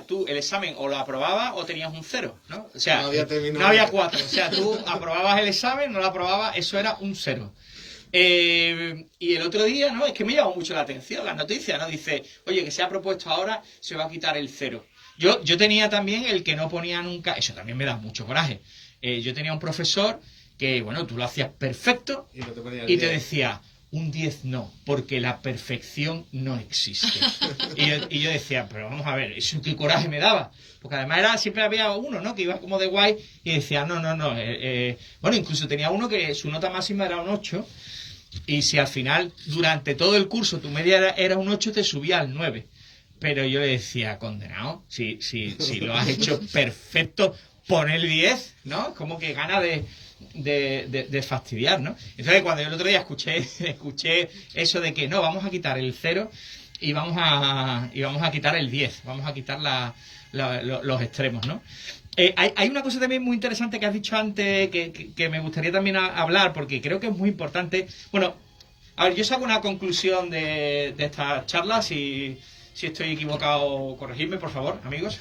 tú el examen o lo aprobabas o tenías un 0, ¿no? O sea, no había 4. O sea, tú aprobabas el examen, no lo aprobabas, eso era un 0. Y el otro día, ¿no? Es que me llamó mucho la atención las noticias, ¿no? Dice, oye, que se ha propuesto ahora, se va a quitar el 0. Yo tenía también el que no ponía nunca, eso también me da mucho coraje. Yo tenía un profesor que, bueno, tú lo hacías perfecto y te decía, un 10 no, porque la perfección no existe. Y yo decía, pero vamos a ver, eso qué coraje me daba. Porque además siempre había uno, ¿no? Que iba como de guay y decía, no. Bueno, incluso tenía uno que su nota máxima era un 8. Y si al final, durante todo el curso, tu media era un 8, te subía al 9. Pero yo le decía, condenado, si lo has hecho perfecto, pon el 10, ¿no? Como que gana de fastidiar, ¿no? Entonces, cuando yo el otro día escuché eso de que no, vamos a quitar el 0 y vamos a quitar el 10, vamos a quitar los extremos, ¿no? Hay una cosa también muy interesante que has dicho antes que me gustaría también hablar, porque creo que es muy importante. Bueno, a ver, yo saco una conclusión de esta charla, si estoy equivocado, corregidme, por favor, amigos.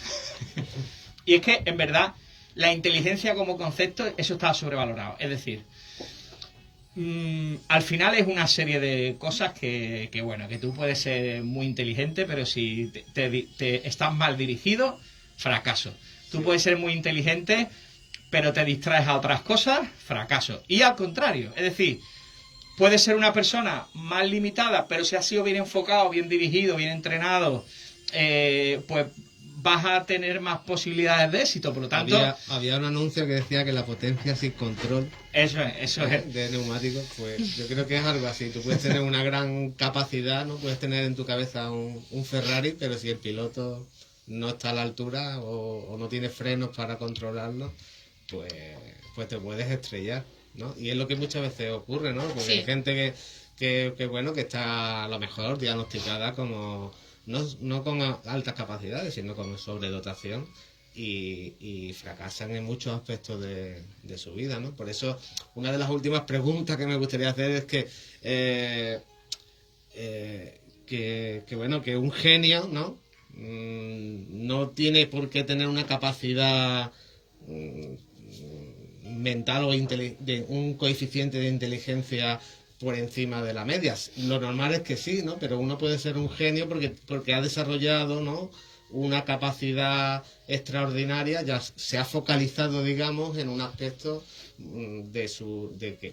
Y es que, en verdad, la inteligencia como concepto, eso está sobrevalorado. Es decir, al final es una serie de cosas que tú puedes ser muy inteligente, pero si te estás mal dirigido, fracaso. Tú puedes ser muy inteligente, pero te distraes a otras cosas, fracaso. Y al contrario, es decir, puedes ser una persona más limitada, pero si has sido bien enfocado, bien dirigido, bien entrenado, pues vas a tener más posibilidades de éxito. Por lo tanto, había un anuncio que decía que la potencia sin control eso es de neumáticos, pues yo creo que es algo así. Tú puedes tener una gran capacidad, ¿no? Puedes tener en tu cabeza un Ferrari, pero si el piloto no está a la altura o no tiene frenos para controlarlo, pues te puedes estrellar, ¿no? Y es lo que muchas veces ocurre, ¿no? Porque Sí. hay gente que está a lo mejor diagnosticada como no con altas capacidades, sino con sobredotación y fracasan en muchos aspectos de su vida, ¿no? Por eso, una de las últimas preguntas que me gustaría hacer es que un genio, ¿no? No tiene por qué tener una capacidad mental o de un coeficiente de inteligencia por encima de la media. Lo normal es que sí, ¿no? Pero uno puede ser un genio porque ha desarrollado, ¿no?, una capacidad extraordinaria, ya se ha focalizado, digamos, en un aspecto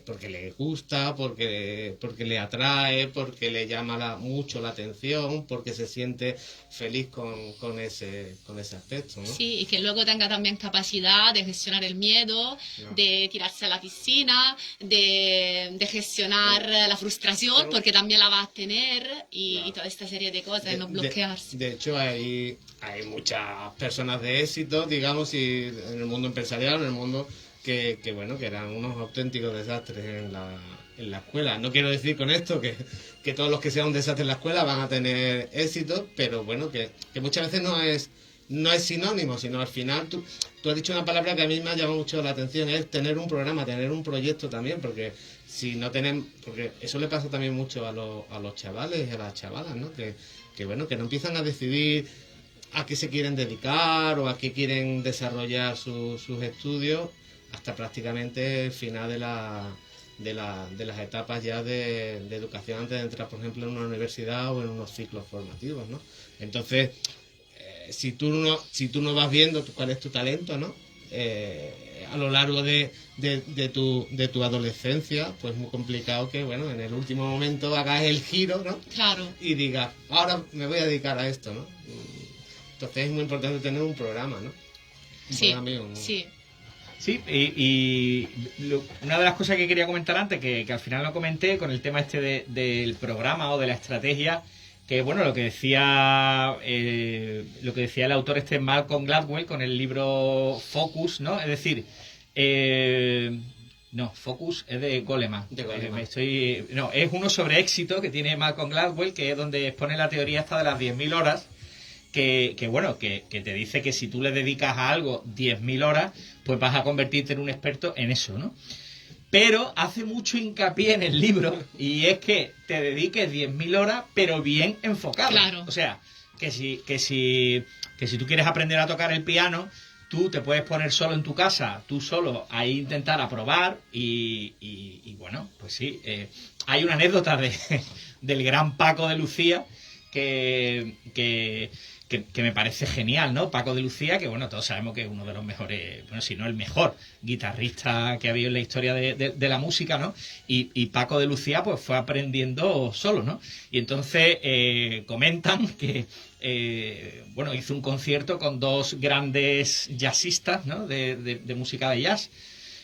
porque le gusta, porque le atrae, porque le llama mucho la atención, porque se siente feliz con ese aspecto, ¿no? Sí, y que luego tenga también capacidad de gestionar el miedo, de tirarse a la piscina, de gestionar la frustración, porque también la va a tener, y toda esta serie de cosas, y no bloquearse. De hecho, hay muchas personas de éxito, digamos, y en el mundo empresarial, en el mundo que eran unos auténticos desastres en la escuela. No quiero decir con esto que todos los que sean un desastre en la escuela van a tener éxito, pero bueno, que muchas veces no es sinónimo, sino al final tú has dicho una palabra que a mí me ha llamado mucho la atención, es tener un programa, tener un proyecto también, porque si no tenemos, porque eso le pasa también mucho a los chavales y a las chavalas, ¿no? Que no empiezan a decidir a qué se quieren dedicar o a qué quieren desarrollar sus estudios hasta prácticamente el final de las etapas ya de educación antes de entrar, por ejemplo, en una universidad o en unos ciclos formativos, ¿no? Entonces, si tú no vas viendo cuál es tu talento, ¿no? A lo largo de tu adolescencia, pues es muy complicado que, en el último momento hagas el giro, ¿no? Claro. Y digas, ahora me voy a dedicar a esto, ¿no? Entonces es muy importante tener un programa, ¿no? ¿no? Sí. Sí, y una de las cosas que quería comentar antes, que al final lo comenté con el tema del programa o de la estrategia, que lo que decía el autor Malcolm Gladwell con el libro Focus, ¿no? Es decir, No, Focus es de Goleman. De Goleman. No, es uno sobre éxito que tiene Malcolm Gladwell, que es donde expone la teoría esta de las 10.000 horas, que te dice que si tú le dedicas a algo 10.000 horas, pues vas a convertirte en un experto en eso, ¿no? Pero hace mucho hincapié en el libro, y es que te dediques 10.000 horas, pero bien enfocado. Claro. O sea, que si tú quieres aprender a tocar el piano, tú te puedes poner solo en tu casa, tú solo, a intentar aprobar, y bueno, pues sí. Hay una anécdota del gran Paco de Lucía que me parece genial, ¿no? Paco de Lucía, que bueno, todos sabemos que es uno de los mejores, bueno, si no el mejor guitarrista que ha habido en la historia de la música, ¿no? Y Paco de Lucía pues fue aprendiendo solo, ¿no? Y entonces comentan que, bueno, hizo un concierto con dos grandes jazzistas, ¿no? De música de jazz,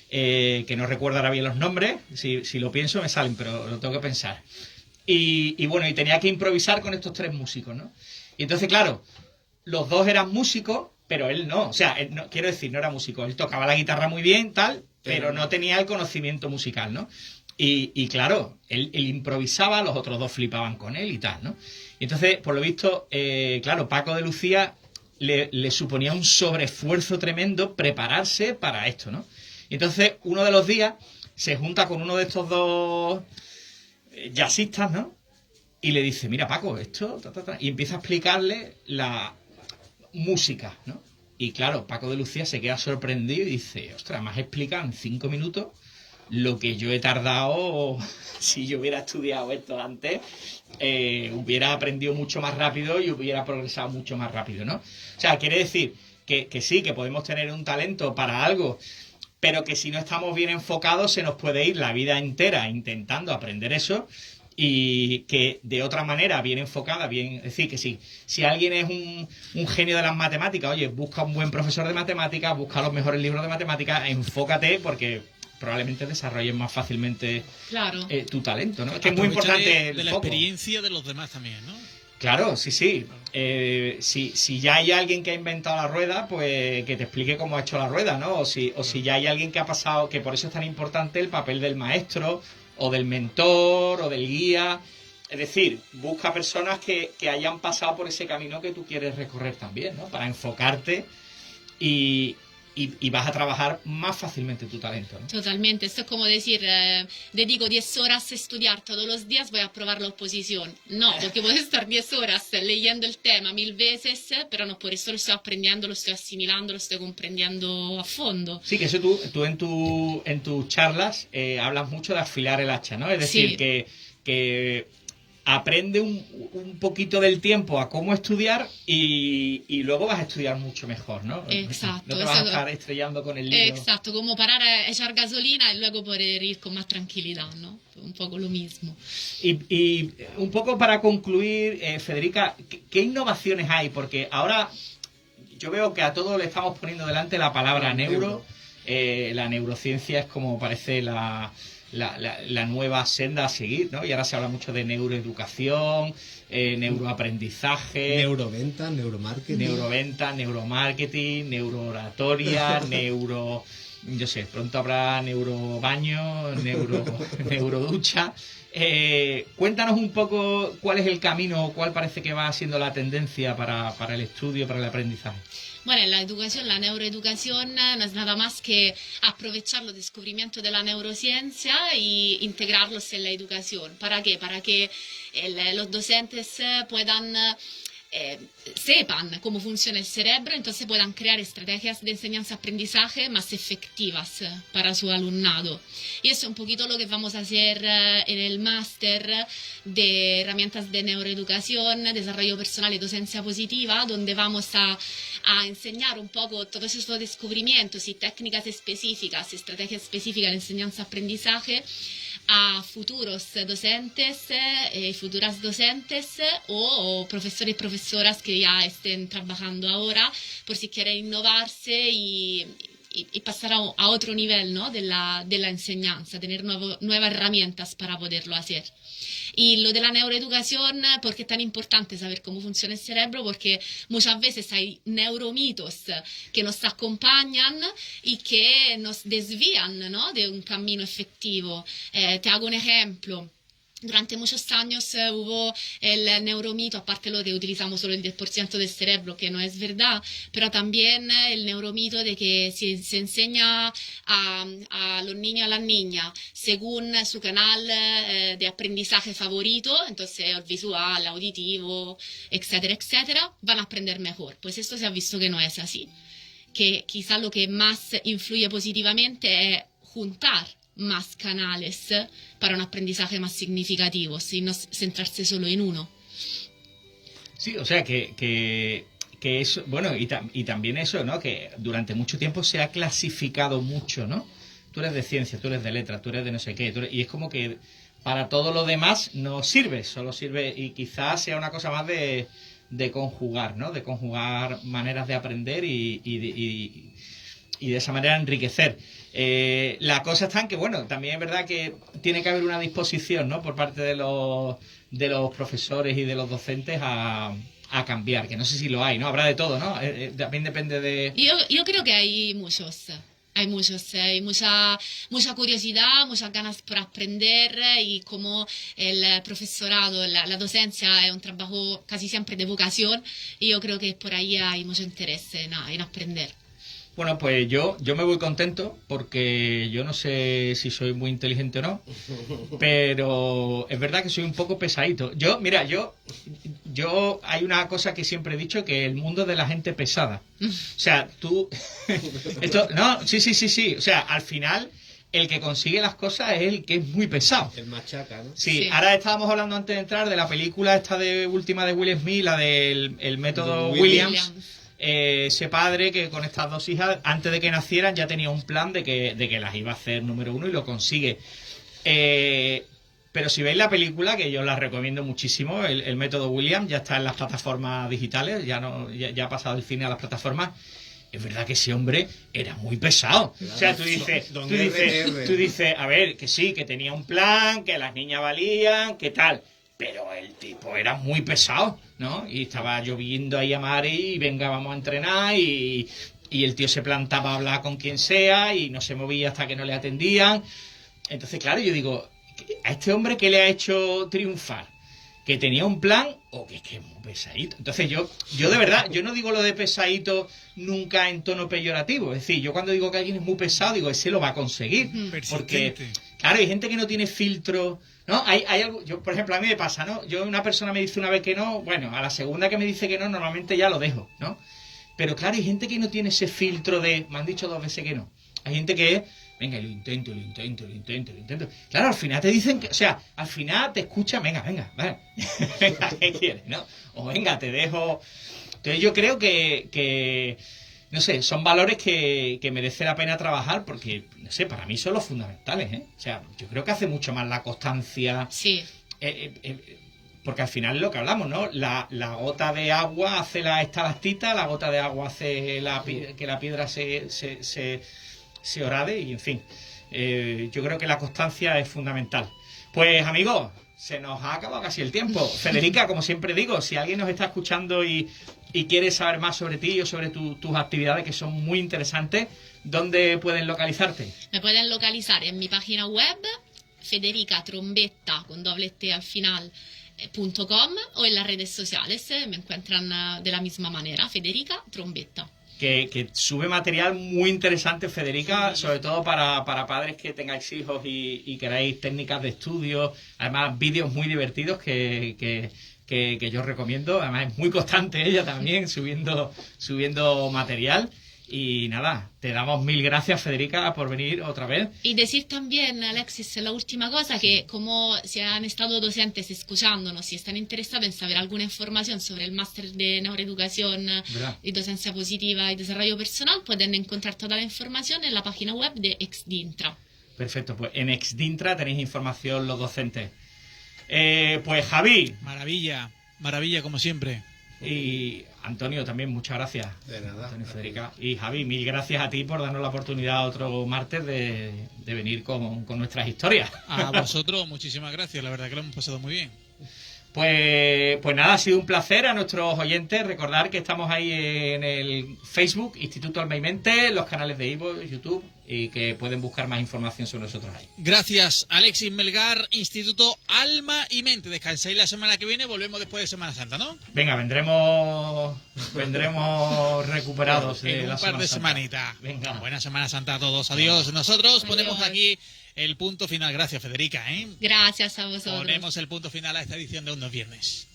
que no recuerdo ahora bien los nombres, si lo pienso me salen, pero lo tengo que pensar. Y bueno, y tenía que improvisar con estos tres músicos, ¿no? Y entonces, claro, los dos eran músicos, pero él no. O sea, quiero decir, no era músico. Él tocaba la guitarra muy bien, tal, pero no tenía el conocimiento musical, ¿no? Y claro, él improvisaba, los otros dos flipaban con él y tal, ¿no? Y entonces, por lo visto, claro, Paco de Lucía le suponía un sobreesfuerzo tremendo prepararse para esto, ¿no? Y entonces, uno de los días se junta con uno de estos dos jazzistas, ¿no? Y le dice, mira Paco, esto, y empieza a explicarle la música, ¿no? Y claro, Paco de Lucía se queda sorprendido y dice, ostras, me has explicado en 5 minutos lo que yo he tardado, si yo hubiera estudiado esto antes, hubiera aprendido mucho más rápido y hubiera progresado mucho más rápido, ¿no? O sea, quiere decir que sí, que podemos tener un talento para algo, pero que si no estamos bien enfocados se nos puede ir la vida entera intentando aprender eso, y que de otra manera, bien enfocada, bien, es decir, que si alguien es un genio de las matemáticas, oye, busca un buen profesor de matemáticas, busca los mejores libros de matemáticas, enfócate porque probablemente desarrolles más fácilmente tu talento, ¿no? Es que es muy importante de la foco. experiencia de los demás también, ¿no? Claro, sí. Si ya hay alguien que ha inventado la rueda, pues que te explique cómo ha hecho la rueda, ¿no? O si ya hay alguien que ha pasado, que por eso es tan importante el papel del maestro, o del mentor, o del guía. Es decir, busca personas que hayan pasado por ese camino que tú quieres recorrer también, ¿no? Para enfocarte y vas a trabajar más fácilmente tu talento, ¿no? Totalmente, esto es como decir, dedico 10 horas a estudiar todos los días, voy a aprobar la oposición. No, porque puedes estar 10 horas leyendo el tema 1000 veces, pero no por eso lo estoy aprendiendo, lo estoy asimilando, lo estoy comprendiendo a fondo. Sí, que eso tú en tus charlas hablas mucho de afilar el hacha, ¿no? Es decir, Sí. que aprende un poquito del tiempo a cómo estudiar y luego vas a estudiar mucho mejor, ¿no? Exacto. No te vas a estar estrellando con el libro. Exacto, como parar a echar gasolina y luego poder ir con más tranquilidad, ¿no? Un poco lo mismo. Y un poco para concluir, Federica, ¿qué innovaciones hay? Porque ahora yo veo que a todos le estamos poniendo delante la palabra neuro. La neurociencia es como parece la nueva senda a seguir, ¿no? Y ahora se habla mucho de neuroeducación, neuroaprendizaje, Neuroventa, neuromarketing, neurooratoria, yo sé, pronto habrá neurobaño, neuroducha. Cuéntanos un poco cuál es el camino, cuál parece que va siendo la tendencia para el estudio, para el aprendizaje. Bueno, la neuroeducación no es nada más que aprovechar los descubrimientos de la neurociencia e integrarlos en la educación. ¿Para qué? Para que los docentes puedan sepan cómo funciona el cerebro, entonces puedan crear estrategias de enseñanza-aprendizaje más efectivas para su alumnado. Y eso es un poquito lo que vamos a hacer en el máster de herramientas de neuroeducación, desarrollo personal y docencia positiva, donde vamos a enseñar un poco todos esos descubrimientos y técnicas específicas, estrategias específicas de enseñanza-aprendizaje a futuros docentes y futuras docentes o profesores y profesoras que ya estén trabajando ahora, por si quieren innovarse y y pasar a otro nivel, ¿no? de la enseñanza, tener nuevas herramientas para poderlo hacer. Y lo de la neuroeducación, ¿por qué es tan importante saber cómo funciona el cerebro? Porque muchas veces hay neuromitos que nos acompañan y que nos desvían, ¿no? de un camino efectivo. Te hago un ejemplo. Durante muchos años hubo el neuromito, aparte lo que utilizamos solo el 10% del cerebro, que no es verdad, pero también el neuromito de que se enseña a los niños y a las niñas según su canal de aprendizaje favorito, entonces el visual, auditivo, etcétera, etcétera, van a aprender mejor. Pues esto se ha visto que no es así, que quizá lo que más influye positivamente es juntar más canales para un aprendizaje más significativo, sin no centrarse solo en uno. Sí, o sea que eso, bueno, y también eso, ¿no? Que durante mucho tiempo se ha clasificado mucho, ¿no? Tú eres de ciencia, tú eres de letras, tú eres de no sé qué, y es como que para todo lo demás no sirve, solo sirve, y quizás sea una cosa más de conjugar, ¿no? De conjugar maneras de aprender y de esa manera enriquecer. La cosa está en que, bueno, también es verdad que tiene que haber una disposición, ¿no? Por parte de los profesores y de los docentes a cambiar, que no sé si lo hay, ¿no? Habrá de todo, ¿no? También depende de... Yo creo que hay muchos. Hay mucha curiosidad, muchas ganas por aprender y como el profesorado, la docencia es un trabajo casi siempre de vocación y yo creo que por ahí hay mucho interés en aprender. Bueno, pues yo me voy contento porque yo no sé si soy muy inteligente o no, pero es verdad que soy un poco pesadito. Yo hay una cosa que siempre he dicho, que el mundo es de la gente pesada. O sea, sí. O sea, al final el que consigue las cosas es el que es muy pesado. El machaca, ¿no? Sí, Sí. Ahora estábamos hablando antes de entrar de la película esta de última de Will Smith, la del el método Williams. Ese padre que con estas dos hijas, antes de que nacieran, ya tenía un plan de que las iba a hacer número uno y lo consigue. Pero si veis la película, que yo la recomiendo muchísimo, el método Williams, ya está en las plataformas digitales, ya ha pasado el cine a las plataformas. Es verdad que ese hombre era muy pesado. Claro. O sea, tú dices, a ver, que sí, que tenía un plan, que las niñas valían, que tal. Pero el tipo era muy pesado, ¿no? Y estaba lloviendo ahí a mares y venga, vamos a entrenar y el tío se plantaba a hablar con quien sea y no se movía hasta que no le atendían. Entonces, claro, yo digo, ¿a este hombre qué le ha hecho triunfar? ¿Que tenía un plan o que es muy pesadito? Entonces yo de verdad, yo no digo lo de pesadito nunca en tono peyorativo. Es decir, yo cuando digo que alguien es muy pesado, digo, ese lo va a conseguir. Porque, claro, hay gente que no tiene filtro, ¿no? Hay algo, yo, por ejemplo, a mí me pasa, ¿no? Una persona me dice una vez que no, bueno, a la segunda que me dice que no, normalmente ya lo dejo, ¿no? Pero claro, hay gente que no tiene ese filtro de, me han dicho 2 veces que no. Hay gente que, venga, lo intento. Claro, al final te dicen que, o sea, al final te escuchan, venga, vale. Venga, ¿qué quieres, no? O venga, te dejo. Entonces yo creo que no sé, son valores que merece la pena trabajar porque, no sé, para mí son los fundamentales, ¿eh? O sea, yo creo que hace mucho más la constancia. Sí. Porque al final es lo que hablamos, ¿no? La gota de agua hace la estalactita, la gota de agua hace que la piedra se horade y, en fin, yo creo que la constancia es fundamental. Pues, amigos, se nos ha acabado casi el tiempo. Federica, como siempre digo, si alguien nos está escuchando y quiere saber más sobre ti o sobre tus actividades, que son muy interesantes, ¿dónde pueden localizarte? Me pueden localizar en mi página web, Federica Trombetta, con doble T al final, .com, o en las redes sociales, me encuentran de la misma manera, Federica Trombetta. Que sube material muy interesante, Federica, sobre todo para padres que tengáis hijos y queráis técnicas de estudio, además vídeos muy divertidos que yo os recomiendo, además es muy constante ella también subiendo material. Y nada, te damos 1000 gracias, Federica, por venir otra vez. Y decir también, Alexis, la última cosa, que como si han estado docentes escuchándonos, si están interesados en saber alguna información sobre el máster de neuroeducación y docencia positiva y desarrollo personal, pueden encontrar toda la información en la página web de Exdintra. Perfecto, pues en Exdintra tenéis información los docentes. Pues Javi. Maravilla como siempre. Y Antonio también, muchas gracias. De nada. Antonio y Federica. Y Javi, mil gracias a ti por darnos la oportunidad otro martes de venir con nuestras historias. A vosotros, muchísimas gracias. La verdad que lo hemos pasado muy bien. Pues nada, ha sido un placer. A nuestros oyentes recordar que estamos ahí en el Facebook Instituto Alma y Mente, los canales de Ivo, YouTube, y que pueden buscar más información sobre nosotros ahí. Gracias, Alexis Melgar, Instituto Alma y Mente. Descanséis la semana que viene, volvemos después de Semana Santa, ¿no? Venga, vendremos recuperados de En un la par Semana de Santa. semanitas. Venga. Buena Semana Santa a todos. Adiós. Nosotros ponemos Adiós. aquí el punto final. Gracias, Federica, ¿eh? Gracias a vosotros. Ponemos el punto final a esta edición de Un Dos Viernes.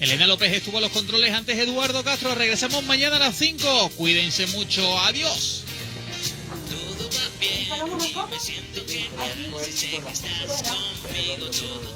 Elena López estuvo a los controles, antes Eduardo Castro. Regresamos mañana a las 5. Cuídense mucho. Adiós. Todo va bien, me siento genial, si sé que estás conmigo, todo